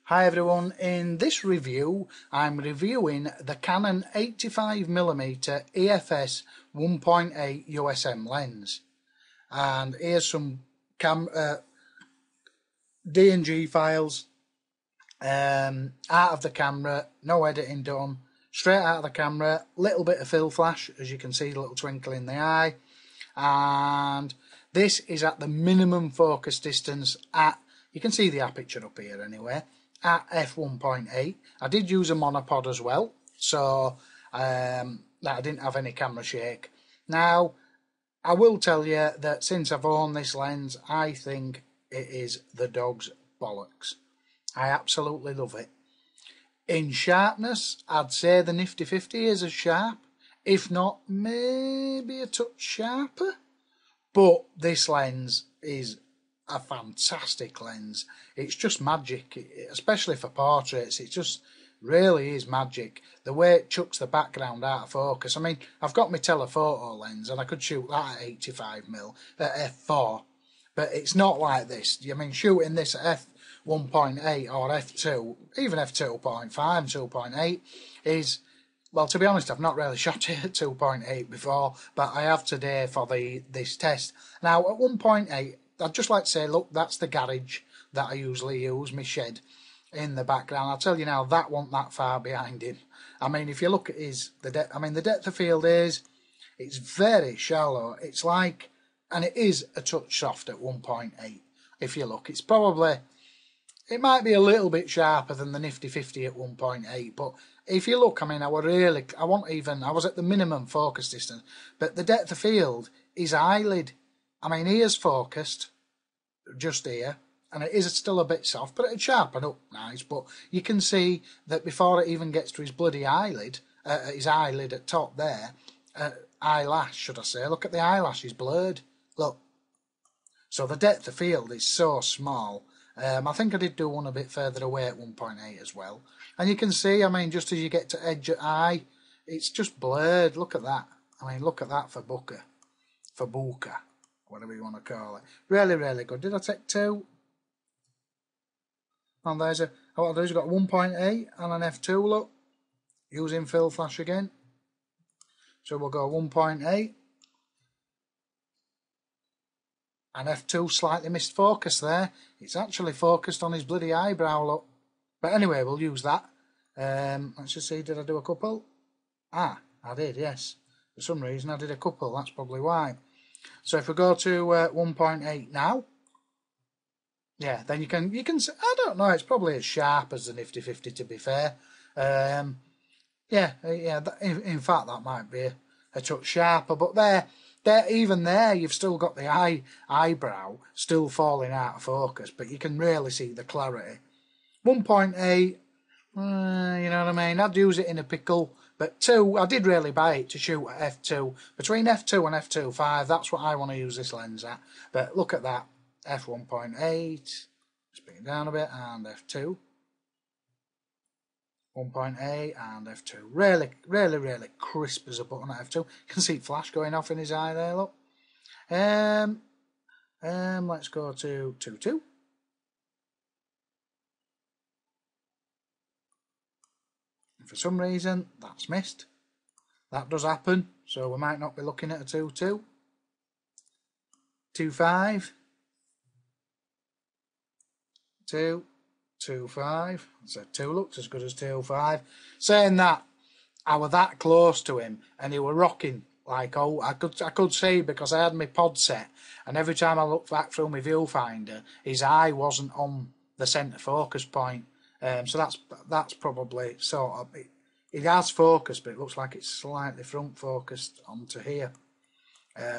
Hi everyone, in this review I'm reviewing the Canon 85mm EF 1.8 USM lens, and here's some D&G files out of the camera, no editing done, straight out of the camera, little bit of fill flash, as you can see, a little twinkle in the eye, and this is at the minimum focus distance at, you can see the aperture up here anyway, at f1.8. I did use a monopod as well, so that I didn't have any camera shake. Now, I will tell you that since I've owned this lens, I think it is the dog's bollocks. I absolutely love it. In sharpness, I'd say the Nifty 50 is as sharp, if not maybe a touch sharper, but this lens is a fantastic lens. It's just magic, especially for portraits. It just really is magic. The way it chucks the background out of focus. I mean, I've got my telephoto lens and I could shoot that at 85mm at f4, but it's not like this. I mean, shooting this at f1.8 or f2, even f2.5, 2.8 is, well, to be honest, I've not really shot it at 2.8 before, but I have today for this test. Now, at 1.8, I'd just like to say, look, that's the garage that I usually use, my shed in the background. I'll tell you now, that wasn't that far behind him. I mean, if you look at the depth of field is, it's very shallow. It's like, and it is a touch soft at 1.8. If you look, it's probably, it might be a little bit sharper than the Nifty 50 at 1.8, but if you look, I mean, I was at the minimum focus distance, but the depth of field is eyelid. I mean, he is focused just here, and it is still a bit soft, but it'd sharpen up nice. But you can see that before it even gets to his bloody eyelid, his eyelid at top there, eyelash, should I say, look at the eyelash, is blurred. Look. So the depth of field is so small. I think I did do one a bit further away at 1.8 as well. And you can see, I mean, just as you get to edge of eye, it's just blurred. Look at that. I mean, look at that for bokeh. Whatever you want to call it. Really, really good. Did I take two? And there's a, what I'll do is I've got 1.8 and an f2, look. Using fill flash again. So we'll go 1.8. And f2 slightly missed focus there. It's actually focused on his bloody eyebrow, look. But anyway, we'll use that. Let's just see, did I do a couple? Ah, I did, yes. For some reason I did a couple, that's probably why. So if we go to 1.8 now, yeah, then you can, I don't know, it's probably as sharp as the Nifty 50 to be fair. Yeah, in fact that might be a touch sharper, but there, even there you've still got the eyebrow still falling out of focus, but you can really see the clarity. 1.8, you know what I mean, I'd use it in a pickle. But 2, I did really buy it to shoot at f2. Between f2 and f2.5, that's what I want to use this lens at. But look at that, f1.8, just bring it down a bit, and f2. 1.8 and f2. Really, really, really crisp as a button at f2. You can see flash going off in his eye there, look. Let's go to 2.2. For some reason, that's missed. That does happen, so we might not be looking at a 2.2. 2.5. 2.5. So 2 looked as good as 2.5. Saying that, I was that close to him, and he were rocking like, oh, I could see because I had my pod set, and every time I looked back through my viewfinder, his eye wasn't on the centre focus point. So that's probably sort of, it has focus, but it looks like it's slightly front focused onto here,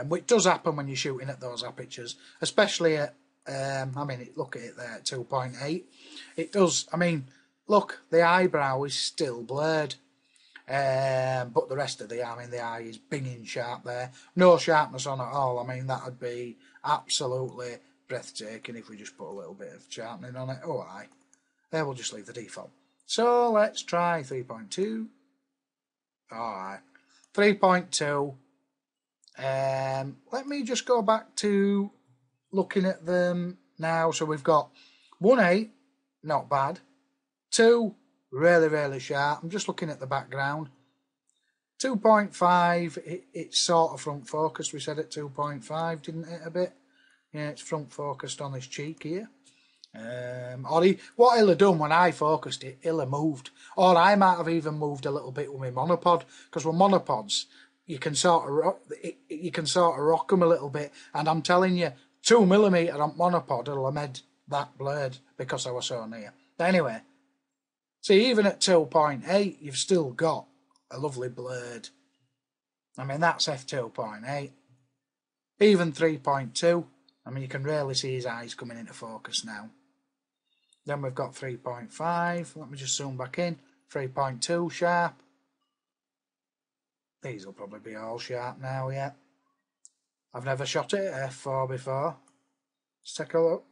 which does happen when you're shooting at those apertures, especially at, I mean, look at it there at 2.8. It does, I mean, look, the eyebrow is still blurred, but the rest of the eye is binging sharp there. No sharpness on at all. I mean, that would be absolutely breathtaking if we just put a little bit of sharpening on it. Oh, aye. There, we'll just leave the default. So let's try 3.2. Alright, 3.2. Let me just go back to looking at them now. So we've got 1.8, not bad. f2, really sharp. I'm just looking at the background. 2.5, it's sort of front focused. We said at 2.5, didn't it, a bit? Yeah, it's front focused on his cheek here. What he'll have done when I focused it, he'll have moved. Or I might have even moved a little bit with my monopod, because with monopods, you can sort of rock them a little bit. And I'm telling you, 2mm on monopod will have made that blurred because I was so near. But anyway, see, even at 2.8, you've still got a lovely blurred. I mean, that's f2.8. Even 3.2. I mean, you can really see his eyes coming into focus now. Then we've got 3.5. Let me just zoom back in. 3.2 sharp. These will probably be all sharp now, yeah. I've never shot it at f4 before. Let's take a look.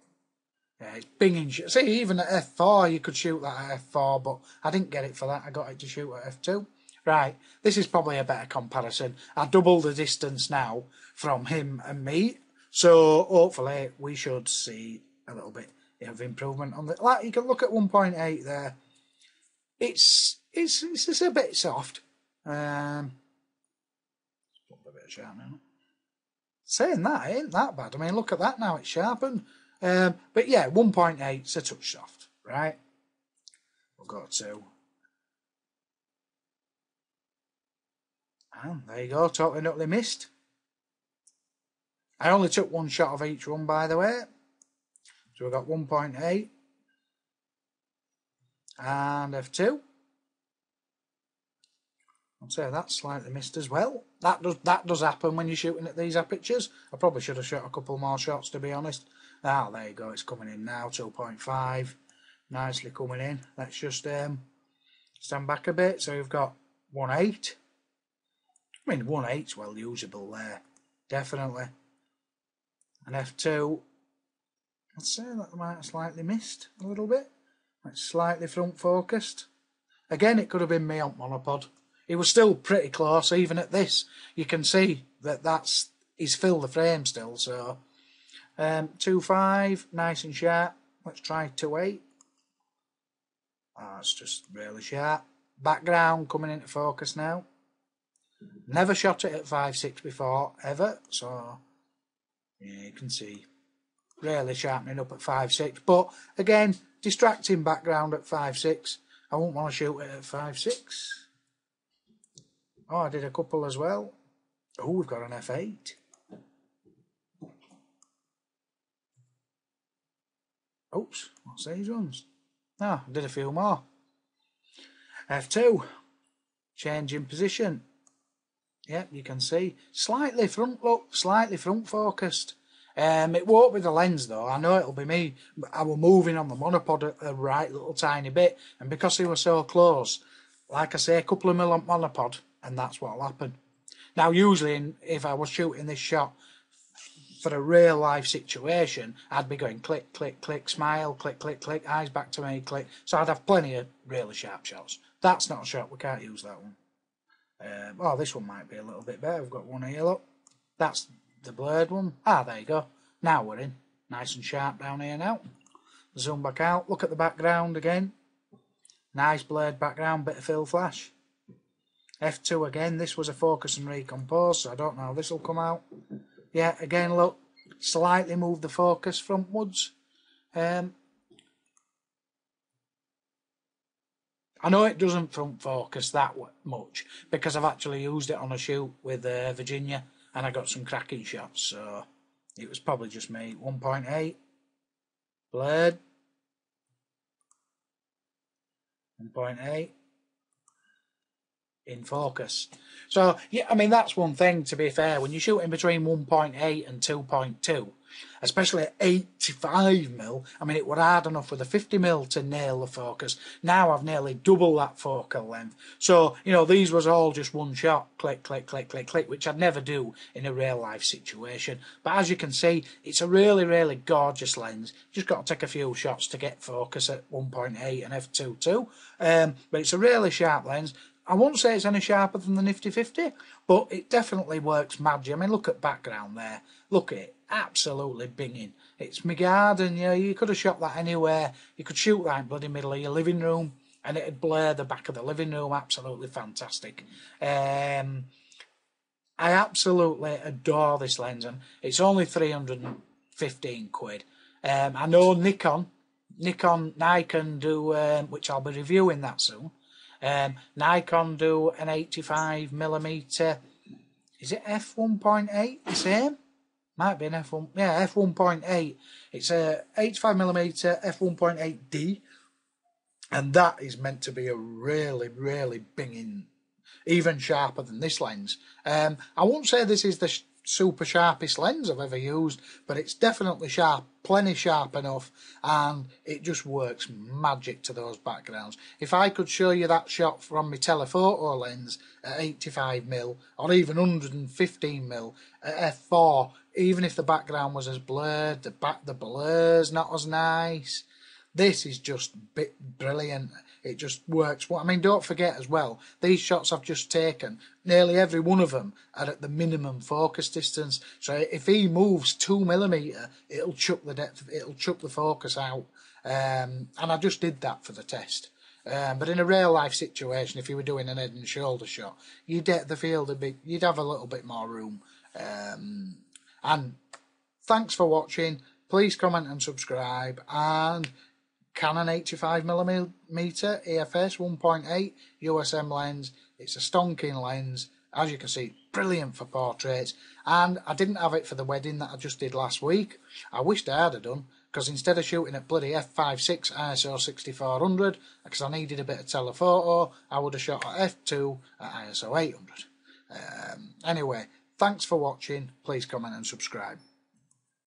Yeah, it's binging. See, even at f4, you could shoot that at f4, but I didn't get it for that. I got it to shoot at f2. Right, this is probably a better comparison. I doubled the distance now from him and me, so hopefully we should see a little bit of improvement on the. Like, you can look at 1.8 there. It's a bit soft. A bit sharp now. Saying that, it ain't that bad. I mean, look at that now, it's sharpened. But yeah, 1.8 is a touch soft, right? We'll go to. And there you go, totally nutly missed. I only took one shot of each one, by the way. So we've got 1.8 and f2. I'd say that's slightly missed as well. That does happen when you're shooting at these apertures. I probably should have shot a couple more shots, to be honest. Ah, there you go, it's coming in now, 2.5. Nicely coming in. Let's just stand back a bit. So we've got 1.8. I mean, 1.8's well usable there, definitely. And f2, I'd say that might have slightly missed a little bit. It's slightly front focused. Again, it could have been me on monopod. It was still pretty close, even at this. You can see that he's filled the frame still, so. 2.5, nice and sharp. Let's try 2.8. Oh, it's just really sharp. Background coming into focus now. Never shot it at 5.6 before, ever, so yeah, you can see really sharpening up at 5.6, but again, distracting background at 5.6. I wouldn't want to shoot it at 5.6. Oh, I did a couple as well. Oh, we've got an f8. Oops, what's these ones? Ah, I did a few more. f2, change in position. Yep, you can see slightly front look, slightly front focused. It won't be the lens though. I know it'll be me. I was moving on the monopod a right little tiny bit, and because he was so close, like I say, a couple of mil on monopod, and that's what'll happen. Now, usually, if I was shooting this shot for a real life situation, I'd be going click, click, click, smile, click, click, click, eyes back to me, click. So I'd have plenty of really sharp shots. That's not a shot. We can't use that one. Oh, this one might be a little bit better. We've got one here, look. That's the blurred one. Ah, there you go. Now we're in. Nice and sharp down here now. Zoom back out. Look at the background again. Nice blurred background, bit of fill flash. f2 again. This was a focus and recompose, so I don't know how this will come out. Yeah, again, look. Slightly move the focus frontwards. I know it doesn't front focus that much because I've actually used it on a shoot with Virginia and I got some cracking shots, so it was probably just me. 1.8, blurred, 1.8, in focus. So, yeah, I mean, that's one thing, to be fair. When you're shooting between 1.8 and 2.2, especially at 85mm, I mean, it were hard enough with a 50mm to nail the focus. Now I've nearly double that focal length. So, you know, these was all just one shot, click, click, click, click, click, which I'd never do in a real life situation. But as you can see, it's a really, really gorgeous lens. You just got to take a few shots to get focus at 1.8 and f2.2. But it's a really sharp lens. I won't say it's any sharper than the Nifty 50, but it definitely works magic. I mean, look at background there. Look at it. Absolutely binging. It's my garden, you know, you could have shot that anywhere. You could shoot that in bloody middle of your living room and it'd blur the back of the living room. Absolutely fantastic. I absolutely adore this lens, and it's only 315 quid. I know Nikon do, which I'll be reviewing that soon. Nikon do an 85mm, is it f1.8, the same? Might be an f1, yeah, f1.8. It's a 85mm f1.8D, and that is meant to be a really, really binging, even sharper than this lens. I won't say this is the super sharpest lens I've ever used, but it's definitely sharp, plenty sharp enough, and it just works magic to those backgrounds. If I could show you that shot from my telephoto lens at 85mm or even 115mm at f4, even if the background was as blurred, the blur's not as nice. This is just brilliant. It just works. I mean, don't forget as well, these shots I've just taken, nearly every one of them are at the minimum focus distance. So if he moves 2mm, it'll chuck the depth, it'll chuck the focus out. And I just did that for the test. But in a real life situation, if you were doing an head and shoulder shot, you'd get the field a bit, you'd have a little bit more room. And thanks for watching. Please comment and subscribe. And Canon 85mm EFS 1.8 USM lens. It's a stonking lens. As you can see, brilliant for portraits. And I didn't have it for the wedding that I just did last week. I wished I had done, because instead of shooting at bloody f5.6 ISO 6400, because I needed a bit of telephoto, I would have shot at f2 at ISO 800. Anyway, thanks for watching. Please comment and subscribe.